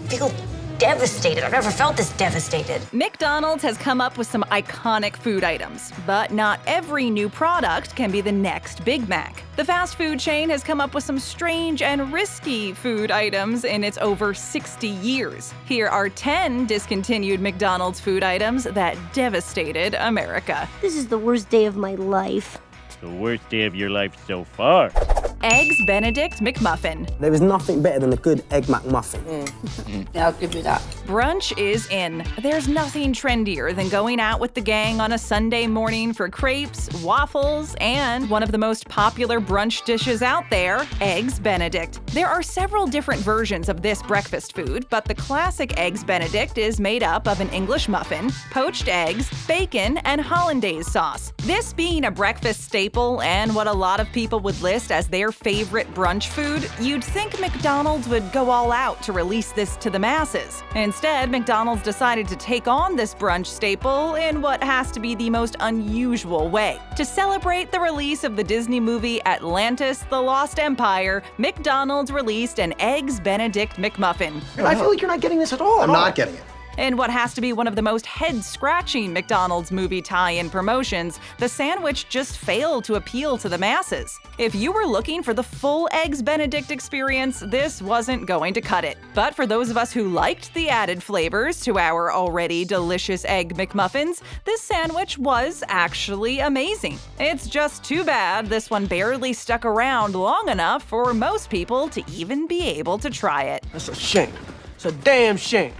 feel devastated. I've never felt this devastated. McDonald's has come up with some iconic food items, but not every new product can be the next Big Mac. The fast food chain has come up with some strange and risky food items in its over 60 years. Here are 10 discontinued McDonald's food items that devastated America. This is the worst day of my life. The worst day of your life so far. Eggs Benedict McMuffin. There is nothing better than a good Egg McMuffin. Yeah, I'll give you that. Brunch is in. There's nothing trendier than going out with the gang on a Sunday morning for crepes, waffles, and one of the most popular brunch dishes out there, Eggs Benedict. There are several different versions of this breakfast food, but the classic Eggs Benedict is made up of an English muffin, poached eggs, bacon, and hollandaise sauce. This being a breakfast staple and what a lot of people would list as their favorite brunch food, you'd think McDonald's would go all out to release this to the masses. Instead, McDonald's decided to take on this brunch staple in what has to be the most unusual way. To celebrate the release of the Disney movie Atlantis: The Lost Empire, McDonald's released an Eggs Benedict McMuffin. I feel like you're not getting this at all. I'm not getting it. In what has to be one of the most head-scratching McDonald's movie tie-in promotions, the sandwich just failed to appeal to the masses. If you were looking for the full Eggs Benedict experience, this wasn't going to cut it. But for those of us who liked the added flavors to our already delicious Egg McMuffins, this sandwich was actually amazing. It's just too bad this one barely stuck around long enough for most people to even be able to try it. That's a shame. It's a damn shame.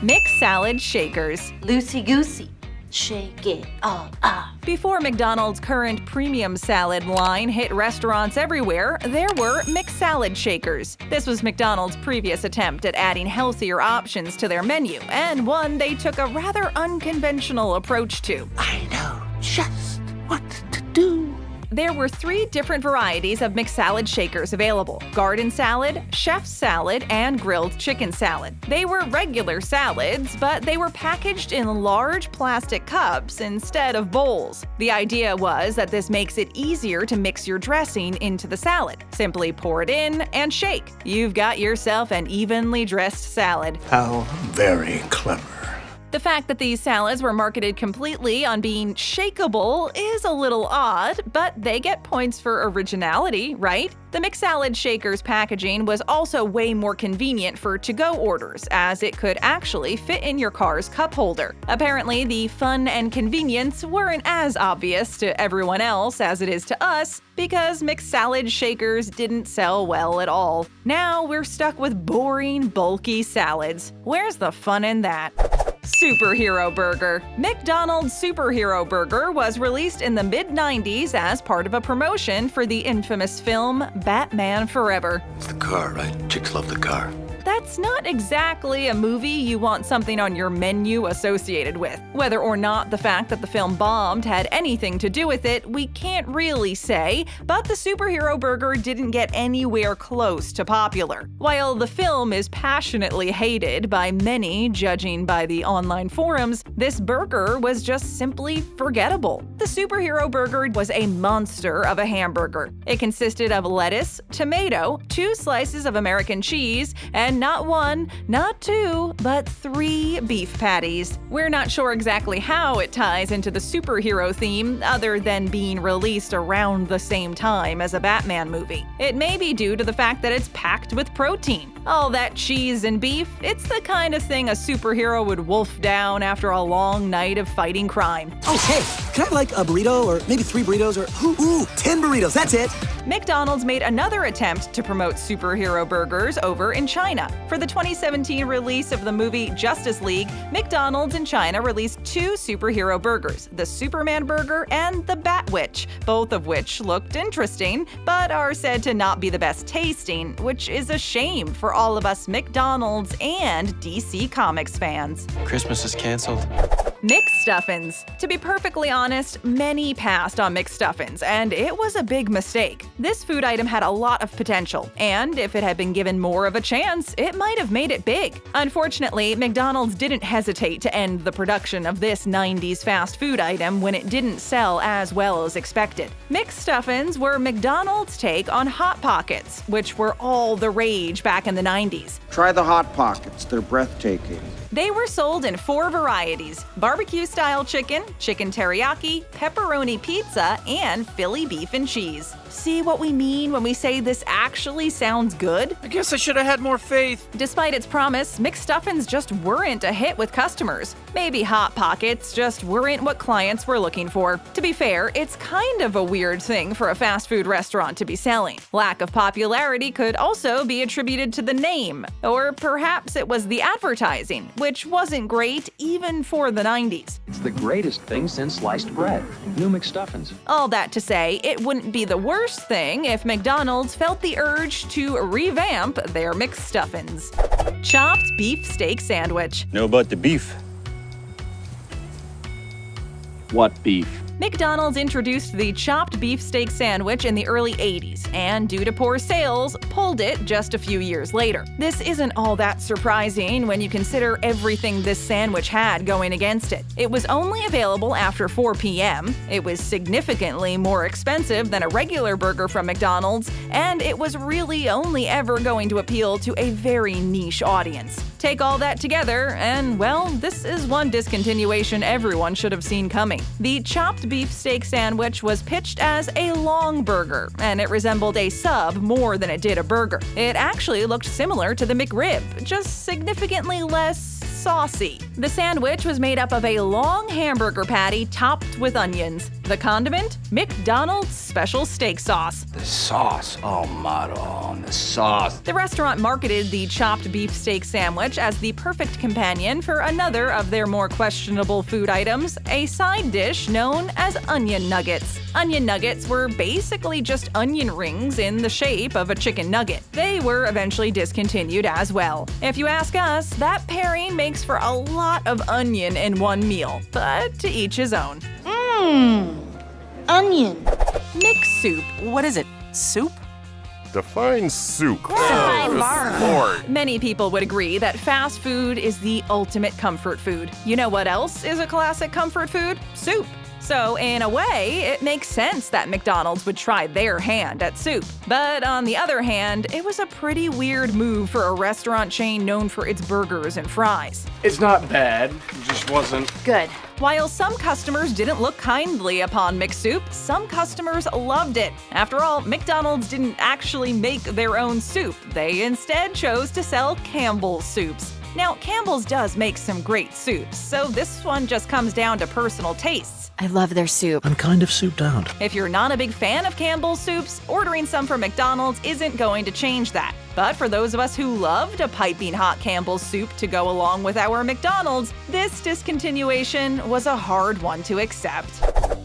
Mixed Salad Shakers. Loosey-goosey. Shake it all up. Before McDonald's current premium salad line hit restaurants everywhere, there were Mixed Salad Shakers. This was McDonald's previous attempt at adding healthier options to their menu, and one they took a rather unconventional approach to. I know just what to do. There were 3 different varieties of mixed salad shakers available: garden salad, chef's salad, and grilled chicken salad. They were regular salads, but they were packaged in large plastic cups instead of bowls. The idea was that this makes it easier to mix your dressing into the salad. Simply pour it in and shake. You've got yourself an evenly dressed salad. How very clever. The fact that these salads were marketed completely on being shakeable is a little odd, but they get points for originality, right? The Mixed Salad Shakers packaging was also way more convenient for to-go orders, as it could actually fit in your car's cup holder. Apparently, the fun and convenience weren't as obvious to everyone else as it is to us, because Mixed Salad Shakers didn't sell well at all. Now we're stuck with boring, bulky salads. Where's the fun in that? Superhero Burger. McDonald's Superhero Burger was released in the mid-90s as part of a promotion for the infamous film Batman Forever. It's the car, right? Chicks love the car. That's not exactly a movie you want something on your menu associated with. Whether or not the fact that the film bombed had anything to do with it, we can't really say, but the Superhero Burger didn't get anywhere close to popular. While the film is passionately hated by many, judging by the online forums, this burger was just simply forgettable. The Superhero Burger was a monster of a hamburger. It consisted of lettuce, tomato, 2 slices of American cheese, and not 1, not 2, but 3 beef patties. We're not sure exactly how it ties into the superhero theme, other than being released around the same time as a Batman movie. It may be due to the fact that it's packed with protein. All that cheese and beef, it's the kind of thing a superhero would wolf down after a long night of fighting crime. Oh, hey, can I have like a burrito or maybe 3 burritos or, ooh, 10 burritos, that's it. McDonald's made another attempt to promote superhero burgers over in China. For the 2017 release of the movie Justice League, McDonald's in China released 2 superhero burgers, the Superman Burger and the Batwitch, both of which looked interesting, but are said to not be the best tasting, which is a shame for all of us McDonald's and DC Comics fans. Christmas is canceled. McStuffins. To be perfectly honest, many passed on McStuffins, and it was a big mistake. This food item had a lot of potential, and if it had been given more of a chance, it might have made it big. Unfortunately, McDonald's didn't hesitate to end the production of this 90s fast food item when it didn't sell as well as expected. McStuffins were McDonald's take on Hot Pockets, which were all the rage back in the 90s. Try the Hot Pockets, they're breathtaking. They were sold in 4 varieties: barbecue-style chicken, chicken teriyaki, pepperoni pizza, and Philly beef and cheese. See what we mean when we say this actually sounds good? I guess I should have had more faith. Despite its promise, McStuffins just weren't a hit with customers. Maybe Hot Pockets just weren't what clients were looking for. To be fair, it's kind of a weird thing for a fast food restaurant to be selling. Lack of popularity could also be attributed to the name, or perhaps it was the advertising, which wasn't great even for the 90s. It's the greatest thing since sliced bread. New McStuffins. All that to say, it wouldn't be the worst thing if McDonald's felt the urge to revamp their McStuffins. Chopped beef steak sandwich. Know about the beef? What beef? McDonald's introduced the chopped beef steak sandwich in the early 80s, and due to poor sales, pulled it just a few years later. This isn't all that surprising when you consider everything this sandwich had going against it. It was only available after 4 p.m., it was significantly more expensive than a regular burger from McDonald's, and it was really only ever going to appeal to a very niche audience. Take all that together, and well, this is one discontinuation everyone should have seen coming. The chopped beef steak sandwich was pitched as a long burger, and it resembled a sub more than it did a burger. It actually looked similar to the McRib, just significantly less saucy. The sandwich was made up of a long hamburger patty topped with onions. The condiment? McDonald's special steak sauce. The sauce. Oh, Maron, the sauce. The restaurant marketed the chopped beef steak sandwich as the perfect companion for another of their more questionable food items, a side dish known as onion nuggets. Onion nuggets were basically just onion rings in the shape of a chicken nugget. They were eventually discontinued as well. If you ask us, that pairing makes for a lot of onion in one meal, but to each his own. Onion. Mix soup. What is it? Soup? Define soup. Define bar. Many people would agree that fast food is the ultimate comfort food. You know what else is a classic comfort food? Soup. So, in a way, it makes sense that McDonald's would try their hand at soup. But on the other hand, it was a pretty weird move for a restaurant chain known for its burgers and fries. It's not bad, it just wasn't Good. While some customers didn't look kindly upon McSoup, some customers loved it. After all, McDonald's didn't actually make their own soup. They instead chose to sell Campbell's soups. Now, Campbell's does make some great soups, so this one just comes down to personal tastes. I love their soup. I'm kind of souped out. If you're not a big fan of Campbell's soups, ordering some from McDonald's isn't going to change that. But for those of us who loved a piping hot Campbell's soup to go along with our McDonald's, this discontinuation was a hard one to accept.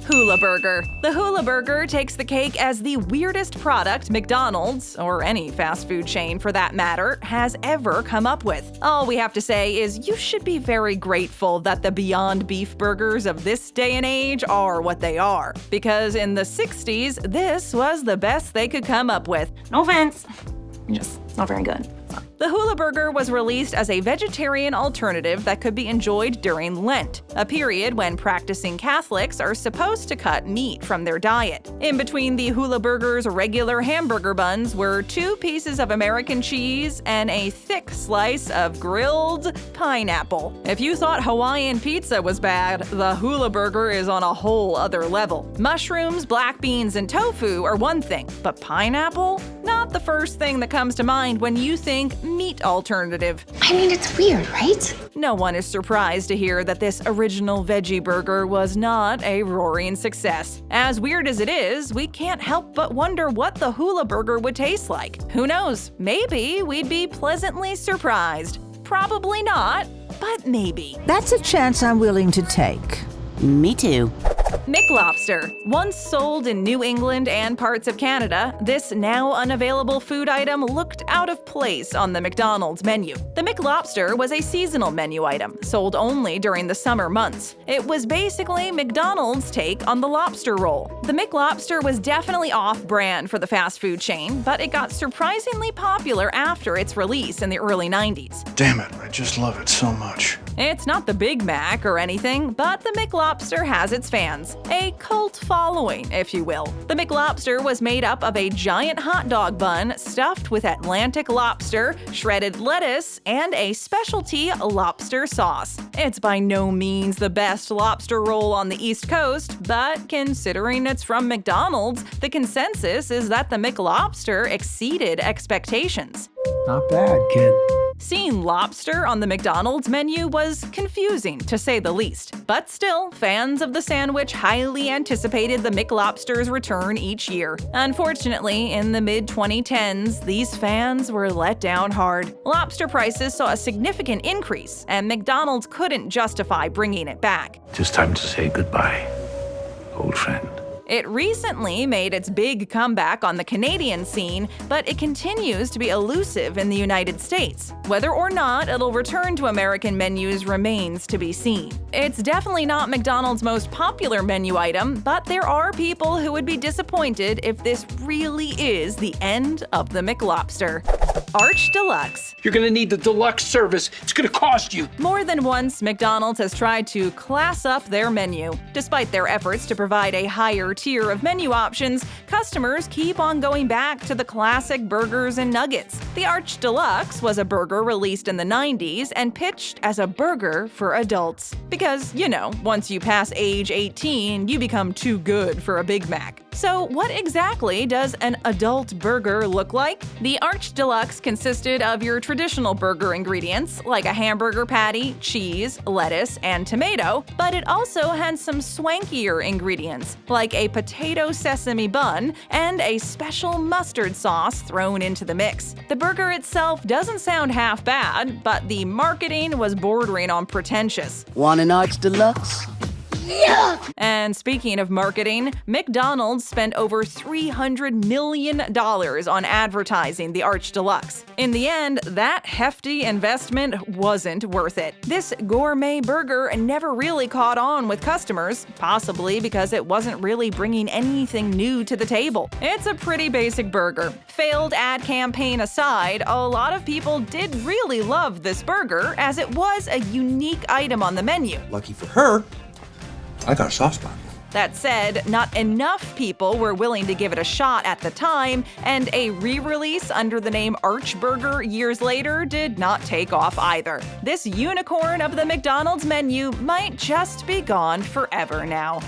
Hula Burger. The Hula Burger takes the cake as the weirdest product McDonald's, or any fast food chain for that matter, has ever come up with. All we have to say is you should be very grateful that the Beyond Beef burgers of this day and age are what they are. Because in the 60s, this was the best they could come up with. No offense. Just not very good. The Hula Burger was released as a vegetarian alternative that could be enjoyed during Lent, a period when practicing Catholics are supposed to cut meat from their diet. In between the Hula Burger's regular hamburger buns were 2 pieces of American cheese and a thick slice of grilled pineapple. If you thought Hawaiian pizza was bad, the Hula Burger is on a whole other level. Mushrooms, black beans, and tofu are one thing, but pineapple? Not the first thing that comes to mind when you think meat alternative. I mean, it's weird, right? No one is surprised to hear that this original veggie burger was not a roaring success. As weird as it is, we can't help but wonder what the Hula Burger would taste like. Who knows? Maybe we'd be pleasantly surprised. Probably not, but maybe. That's a chance I'm willing to take. Me too. McLobster. Once sold in New England and parts of Canada, this now unavailable food item looked out of place on the McDonald's menu. The McLobster was a seasonal menu item, sold only during the summer months. It was basically McDonald's take on the lobster roll. The McLobster was definitely off-brand for the fast food chain, but it got surprisingly popular after its release in the early 90s. Damn it, I just love it so much. It's not the Big Mac or anything, but the McLobster has its fans. A cult following, if you will. The McLobster was made up of a giant hot dog bun stuffed with Atlantic lobster, shredded lettuce, and a specialty lobster sauce. It's by no means the best lobster roll on the East Coast, but considering it's from McDonald's, the consensus is that the McLobster exceeded expectations. Not bad, kid. Seeing lobster on the McDonald's menu was confusing, to say the least. But still, fans of the sandwich highly anticipated the McLobster's return each year. Unfortunately, in the mid-2010s, these fans were let down hard. Lobster prices saw a significant increase, and McDonald's couldn't justify bringing it back. Just time to say goodbye, old friend. It recently made its big comeback on the Canadian scene, but it continues to be elusive in the United States. Whether or not it'll return to American menus remains to be seen. It's definitely not McDonald's most popular menu item, but there are people who would be disappointed if this really is the end of the McLobster. Arch Deluxe. You're gonna need the deluxe service. It's gonna cost you. More than once, McDonald's has tried to class up their menu. Despite their efforts to provide a higher tier of menu options, customers keep on going back to the classic burgers and nuggets. The Arch Deluxe was a burger released in the 90s and pitched as a burger for adults. Because, you know, once you pass age 18, you become too good for a Big Mac. So what exactly does an adult burger look like? The Arch Deluxe consisted of your traditional burger ingredients, like a hamburger patty, cheese, lettuce, and tomato, but it also had some swankier ingredients, like a potato sesame bun and a special mustard sauce thrown into the mix. The burger itself doesn't sound half bad, but the marketing was bordering on pretentious. Want an Arch Deluxe? Yeah! And speaking of marketing, McDonald's spent over $300 million on advertising the Arch Deluxe. In the end, that hefty investment wasn't worth it. This gourmet burger never really caught on with customers, possibly because it wasn't really bringing anything new to the table. It's a pretty basic burger. Failed ad campaign aside, a lot of people did really love this burger as it was a unique item on the menu. Lucky for her, I got a soft spot. That said, not enough people were willing to give it a shot at the time, and a re-release under the name Arch Burger years later did not take off either. This unicorn of the McDonald's menu might just be gone forever now.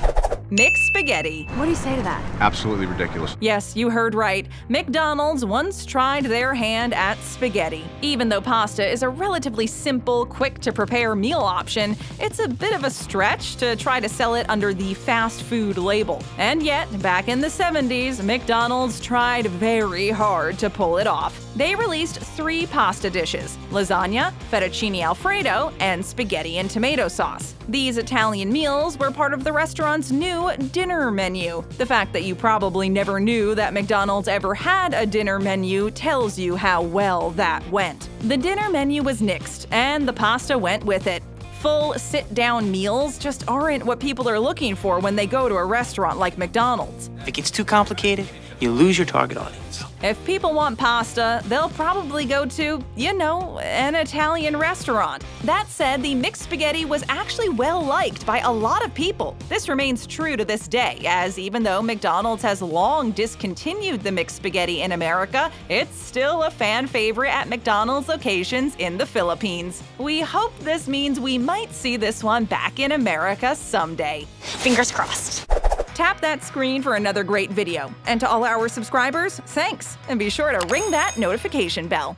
Mixed spaghetti. What do you say to that? Absolutely ridiculous. Yes, you heard right. McDonald's once tried their hand at spaghetti. Even though pasta is a relatively simple, quick-to-prepare meal option, it's a bit of a stretch to try to sell it under the fast food label. And yet, back in the 70s, McDonald's tried very hard to pull it off. They released 3 pasta dishes: lasagna, fettuccine alfredo, and spaghetti and tomato sauce. These Italian meals were part of the restaurant's new dinner menu. The fact that you probably never knew that McDonald's ever had a dinner menu tells you how well that went. The dinner menu was nixed, and the pasta went with it. Full sit-down meals just aren't what people are looking for when they go to a restaurant like McDonald's. If it gets too complicated, you lose your target audience. If people want pasta, they'll probably go to, you know, an Italian restaurant. That said, the mixed spaghetti was actually well-liked by a lot of people. This remains true to this day, as even though McDonald's has long discontinued the mixed spaghetti in America, it's still a fan favorite at McDonald's locations in the Philippines. We hope this means we might see this one back in America someday. Fingers crossed. Tap that screen for another great video. And to all our subscribers, thanks, and be sure to ring that notification bell.